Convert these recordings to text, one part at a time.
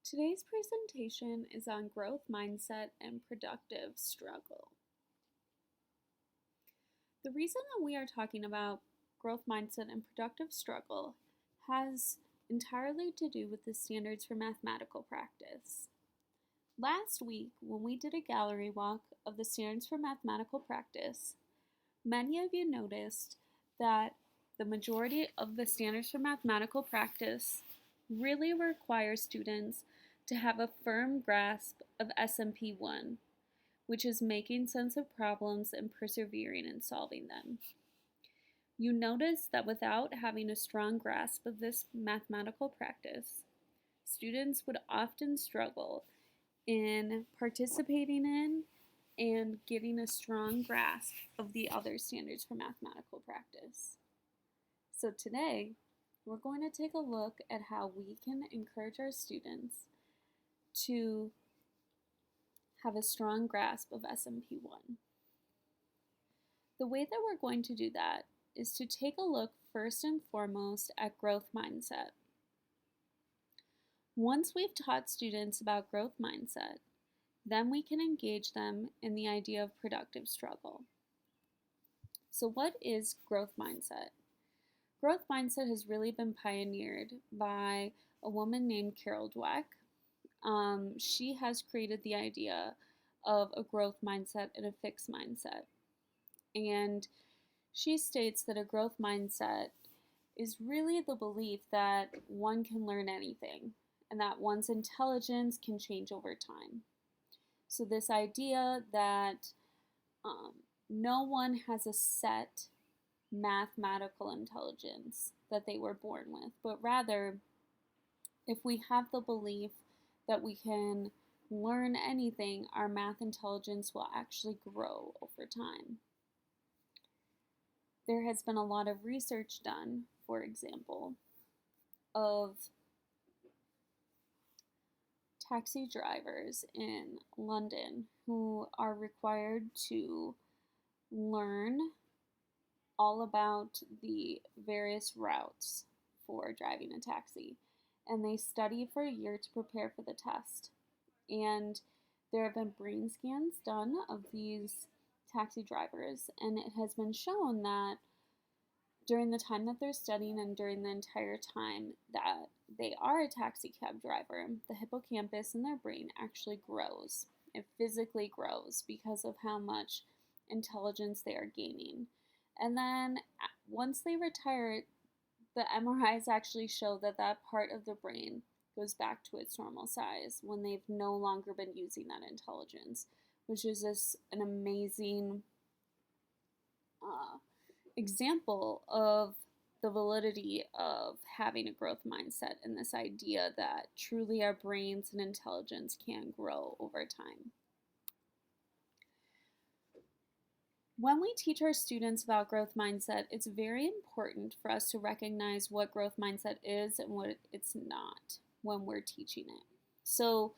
Today's presentation is on growth mindset and productive struggle. The reason that we are talking about growth mindset and productive struggle has entirely to do with the standards for mathematical practice. Last week, when we did a gallery walk of the standards for mathematical practice, many of you noticed that the majority of the standards for mathematical practice really require students to have a firm grasp of SMP 1, which is making sense of problems and persevering in solving them. You notice that without having a strong grasp of this mathematical practice, students would often struggle in participating in and getting a strong grasp of the other standards for mathematical practice. So today, we're going to take a look at how we can encourage our students to have a strong grasp of SMP 1. The way that we're going to do that is to take a look first and foremost at growth mindset. Once we've taught students about growth mindset, then we can engage them in the idea of productive struggle. So what is growth mindset? Growth mindset has really been pioneered by a woman named Carol Dweck. She has created the idea of a growth mindset and a fixed mindset. And she states that a growth mindset is really the belief that one can learn anything and that one's intelligence can change over time. So this idea that no one has a set mathematical intelligence that they were born with, but rather, if we have the belief that we can learn anything, our math intelligence will actually grow over time. There has been a lot of research done, for example, of taxi drivers in London who are required to learn all about the various routes for driving a taxi. And they study for a year to prepare for the test. And there have been brain scans done of these taxi drivers, and it has been shown that during the time that they're studying and during the entire time that they are a taxi cab driver, the hippocampus in their brain actually grows. It physically grows because of how much intelligence they are gaining. And then once they retire, the MRIs actually show that that part of the brain goes back to its normal size when they've no longer been using that intelligence, which is just an amazing example of the validity of having a growth mindset and this idea that truly our brains and intelligence can grow over time. When we teach our students about growth mindset, it's very important for us to recognize what growth mindset is and what it's not when we're teaching it. So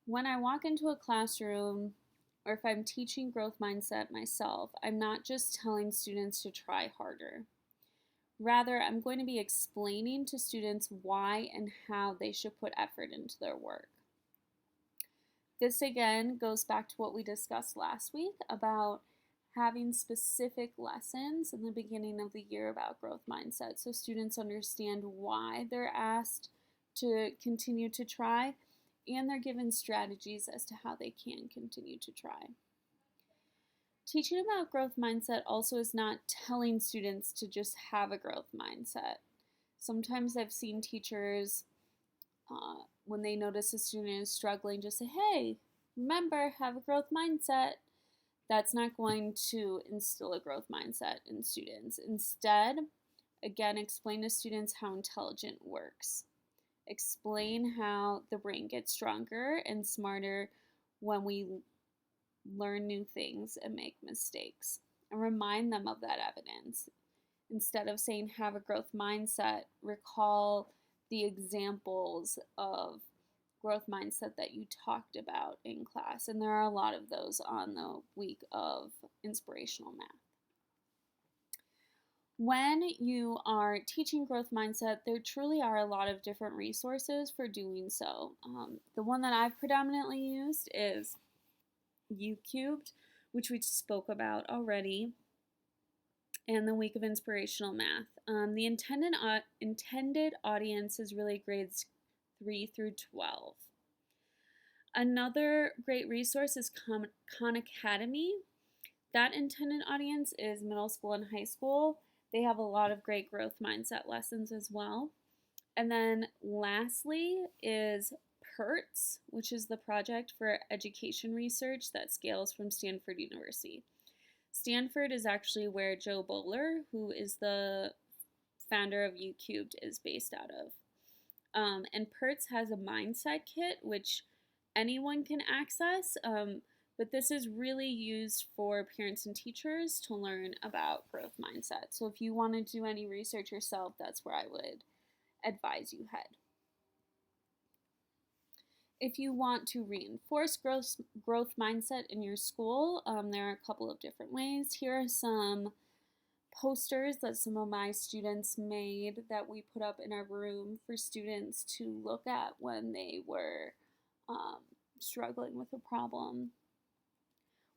when I walk into a classroom, or if I'm teaching growth mindset myself, I'm not just telling students to try harder. Rather, I'm going to be explaining to students why and how they should put effort into their work. This again goes back to what we discussed last week about having specific lessons in the beginning of the year about growth mindset so students understand why they're asked to continue to try, and they're given strategies as to how they can continue to try. Teaching about growth mindset also is not telling students to just have a growth mindset. Sometimes I've seen teachers, when they notice a student is struggling, just say, hey, remember, have a growth mindset. That's not going to instill a growth mindset in students. Instead, again, explain to students how intelligence works. Explain how the brain gets stronger and smarter when we learn new things and make mistakes. And remind them of that evidence. Instead of saying have a growth mindset, recall the examples of growth mindset that you talked about in class. And there are a lot of those on the week of inspirational math. When you are teaching growth mindset, there truly are a lot of different resources for doing so. The one that I've predominantly used is UCubed, which we spoke about already, and the Week of Inspirational Math. The intended audience is really grades 3 through 12. Another great resource is Khan Academy. That intended audience is middle school and high school. They have a lot of great growth mindset lessons as well. And then lastly is PERTS, which is the Project for Education Research that scales from Stanford University. Stanford is actually where Joe Bowler, who is the founder of UCubed, is based out of. And PERTS has a mindset kit, which anyone can access, but this is really used for parents and teachers to learn about growth mindset. So if you want to do any research yourself, that's where I would advise you head. If you want to reinforce growth mindset in your school, there are a couple of different ways. Here are some posters that some of my students made that we put up in our room for students to look at when they were struggling with a problem.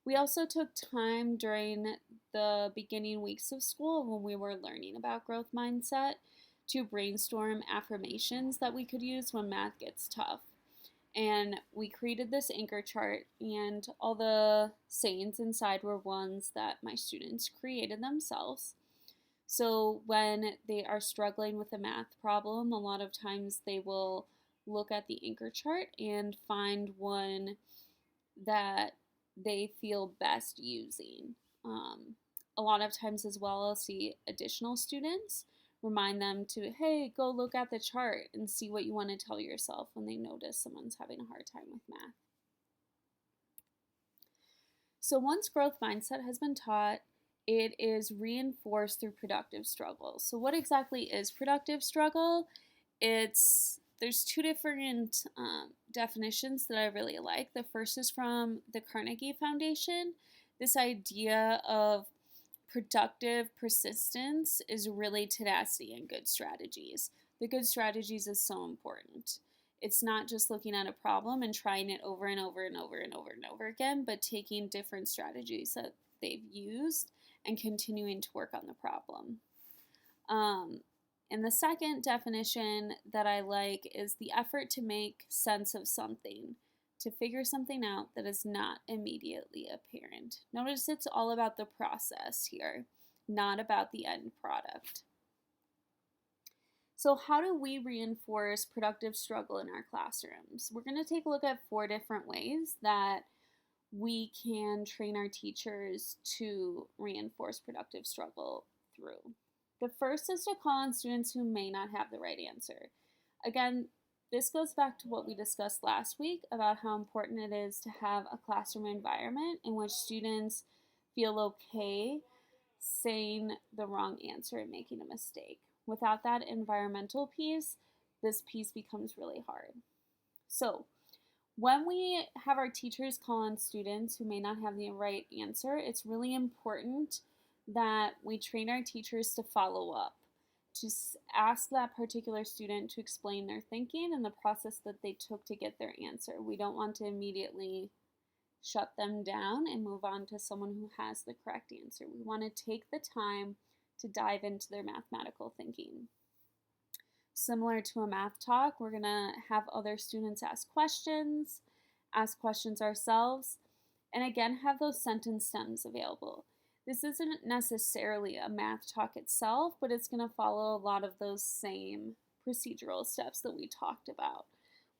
We also took time during the beginning weeks of school when we were learning about growth mindset to brainstorm affirmations that we could use when math gets tough. And we created this anchor chart, and all the sayings inside were ones that my students created themselves. So when they are struggling with a math problem, a lot of times they will look at the anchor chart and find one that they feel best using. A lot of times as well, I'll see additional students remind them to, hey, go look at the chart and see what you want to tell yourself when they notice someone's having a hard time with math. So once growth mindset has been taught, it is reinforced through productive struggle. So what exactly is productive struggle? There's two different definitions that I really like. The first is from the Carnegie Foundation. This idea of productive persistence is really tenacity and good strategies. The good strategies is so important. It's not just looking at a problem and trying it over and over and over and over and over again, but taking different strategies that they've used and continuing to work on the problem. And the second definition that I like is the effort to make sense of something, to figure something out that is not immediately apparent. Notice it's all about the process here, not about the end product. So how do we reinforce productive struggle in our classrooms? We're going to take a look at 4 different ways that we can train our teachers to reinforce productive struggle through. The first is to call on students who may not have the right answer. Again, this goes back to what we discussed last week about how important it is to have a classroom environment in which students feel okay saying the wrong answer and making a mistake. Without that environmental piece, this piece becomes really hard. So, when we have our teachers call on students who may not have the right answer, it's really important that we train our teachers to follow up, to ask that particular student to explain their thinking and the process that they took to get their answer. We don't want to immediately shut them down and move on to someone who has the correct answer. We want to take the time to dive into their mathematical thinking. Similar to a math talk, we're going to have other students ask questions ourselves, and again, have those sentence stems available. This isn't necessarily a math talk itself, but it's going to follow a lot of those same procedural steps that we talked about.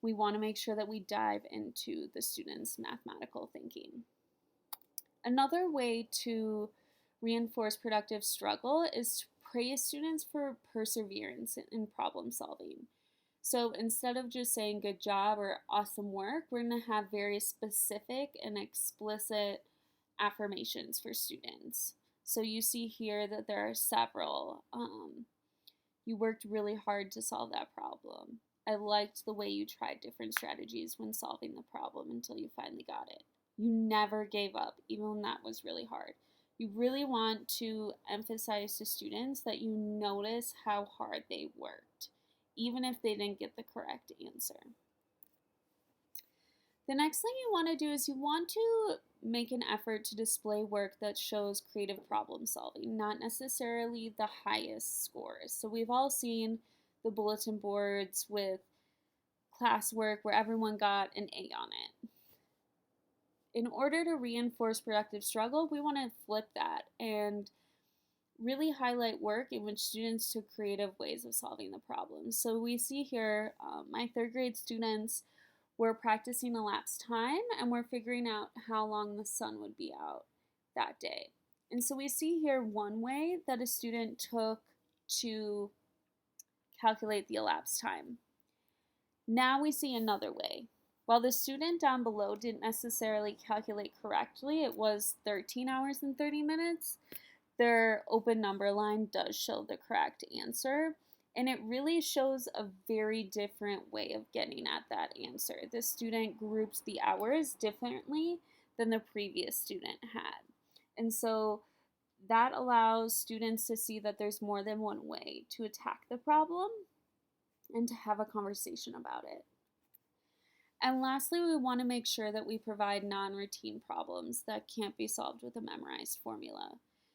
We want to make sure that we dive into the students' mathematical thinking. Another way to reinforce productive struggle is to praise students for perseverance in problem solving. So instead of just saying good job or awesome work, we're going to have very specific and explicit affirmations for students. So you see here that there are several. You worked really hard to solve that problem. I liked the way you tried different strategies when solving the problem until you finally got it. You never gave up, even when that was really hard. You really want to emphasize to students that you notice how hard they worked, even if they didn't get the correct answer. The next thing you want to do is you want to make an effort to display work that shows creative problem solving, not necessarily the highest scores. So we've all seen the bulletin boards with classwork where everyone got an A on it. In order to reinforce productive struggle, we want to flip that and really highlight work in which students took creative ways of solving the problem. So we see here my third grade students were practicing elapsed time and we're figuring out how long the sun would be out that day. And so we see here one way that a student took to calculate the elapsed time. Now we see another way. While the student down below didn't necessarily calculate correctly, it was 13 hours and 30 minutes, their open number line does show the correct answer. And it really shows a very different way of getting at that answer. The student groups the hours differently than the previous student had. And so that allows students to see that there's more than one way to attack the problem and to have a conversation about it. And lastly, we want to make sure that we provide non-routine problems that can't be solved with a memorized formula.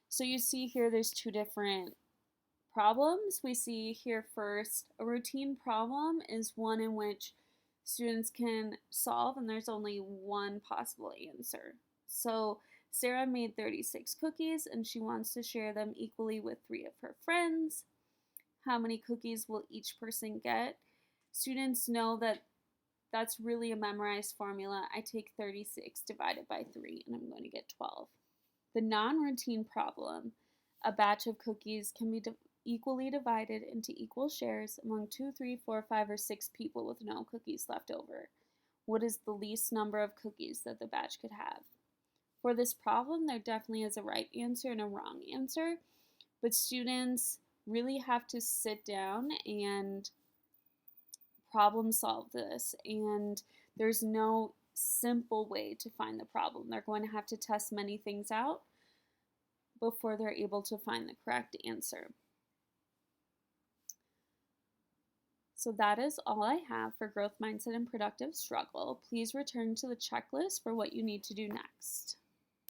So you see here there's two different problems. We see here first, a routine problem is one in which students can solve and there's only one possible answer. So Sarah made 36 cookies and she wants to share them equally with 3 of her friends. How many cookies will each person get? Students know that that's really a memorized formula. I take 36 divided by 3 and I'm going to get 12. The non-routine problem, a batch of cookies can be equally divided into equal shares among 2, 3, 4, 5, or 6 people with no cookies left over. What is the least number of cookies that the batch could have? For this problem, there definitely is a right answer and a wrong answer, but students really have to sit down and problem solve this, and there's no simple way to find the problem. They're going to have to test many things out before they're able to find the correct answer. So that is all I have for growth mindset and productive struggle. Please return to the checklist for what you need to do next.